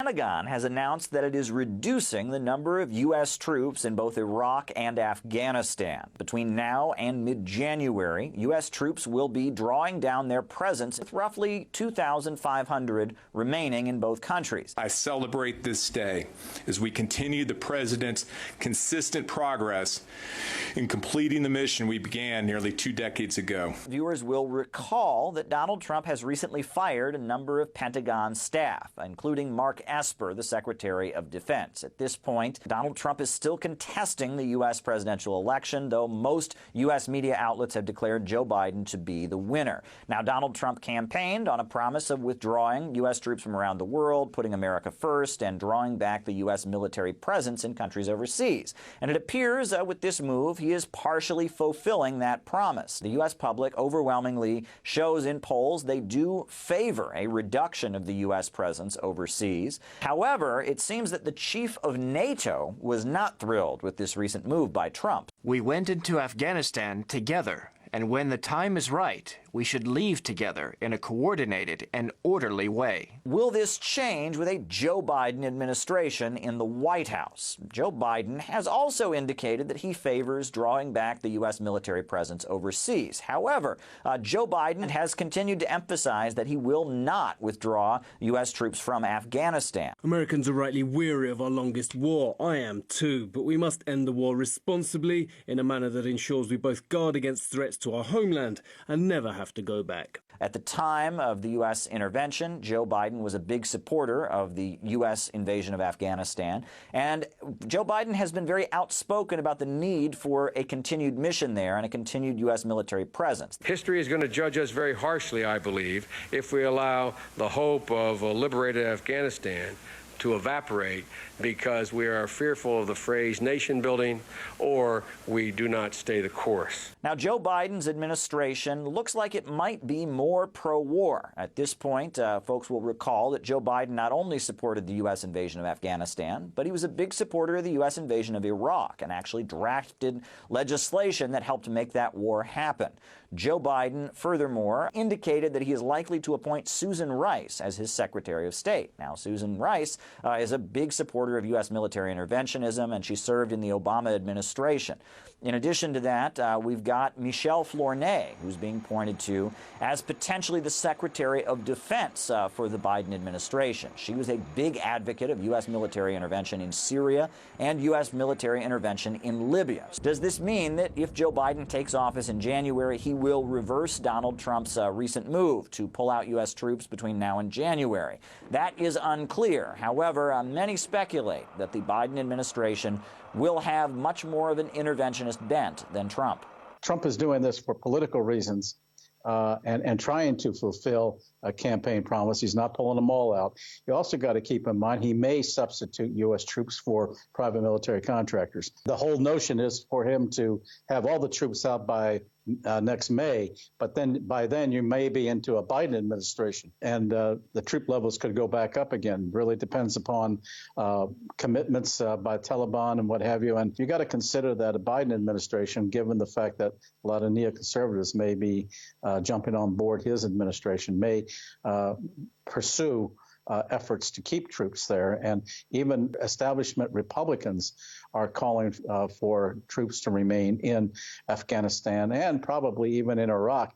Pentagon has announced that it is reducing the number of U.S. troops in both Iraq and Afghanistan. Between now and mid-January, U.S. troops will be drawing down their presence, with roughly 2,500 remaining in both countries. I celebrate this day as we continue the President's consistent progress in completing the mission we began nearly 2 decades ago. Viewers will recall that Donald Trump has recently fired a number of Pentagon staff, including Mark Esper, the Secretary of Defense. At this point, Donald Trump is still contesting the U.S. presidential election, though most U.S. media outlets have declared Joe Biden to be the winner. Now, Donald Trump campaigned on a promise of withdrawing U.S. troops from around the world, putting America first, and drawing back the U.S. military presence in countries overseas. And it appears with this move, he is partially fulfilling that promise. The U.S. public overwhelmingly shows in polls they do favor a reduction of the U.S. presence overseas. However, it seems that the chief of NATO was not thrilled with this recent move by Trump. We went into Afghanistan together, and when the time is right, we should leave together in a coordinated and orderly way. Will this change with a Joe Biden administration in the White House? Joe Biden has also indicated that he favors drawing back the U.S. military presence overseas. However, Joe Biden has continued to emphasize that he will not withdraw U.S. troops from Afghanistan. Americans are rightly weary of our longest war. I am too. But we must end the war responsibly in a manner that ensures we both guard against threats to our homeland and never have to go back. At the time of the U.S. intervention, Joe Biden was a big supporter of the U.S. invasion of Afghanistan. And Joe Biden has been very outspoken about the need for a continued mission there and a continued U.S. military presence. History is going to judge us very harshly, I believe, if we allow the hope of a liberated Afghanistan to evaporate because we are fearful of the phrase nation building or we do not stay the course. Now, Joe Biden's administration looks like it might be more pro-war. At this point, folks will recall that Joe Biden not only supported the U.S. invasion of Afghanistan, but he was a big supporter of the U.S. invasion of Iraq and actually drafted legislation that helped make that war happen. Joe Biden, furthermore, indicated that he is likely to appoint Susan Rice as his Secretary of State. Now, Susan Rice is a big supporter of U.S. military interventionism, and she served in the Obama administration. In addition to that, we've got Michelle Flournoy, who's being pointed to as potentially the Secretary of Defense for the Biden administration. She was a big advocate of U.S. military intervention in Syria and U.S. military intervention in Libya. Does this mean that if Joe Biden takes office in January, he will reverse Donald Trump's recent move to pull out U.S. troops between now and January? That is unclear. However, many speculate that the Biden administration will have much more of an interventionist bent than Trump. Trump is doing this for political reasons and trying to fulfill a campaign promise. He's not pulling them all out. You also got to keep in mind he may substitute U.S. troops for private military contractors. The whole notion is for him to have all the troops out by next May, but then by then you may be into a Biden administration, and the troop levels could go back up again. Really depends upon commitments by Taliban and what have you. And you got to consider that a Biden administration, given the fact that a lot of neoconservatives may be jumping on board his administration, may pursue efforts to keep troops there. And even establishment Republicans are calling for troops to remain in Afghanistan and probably even in Iraq.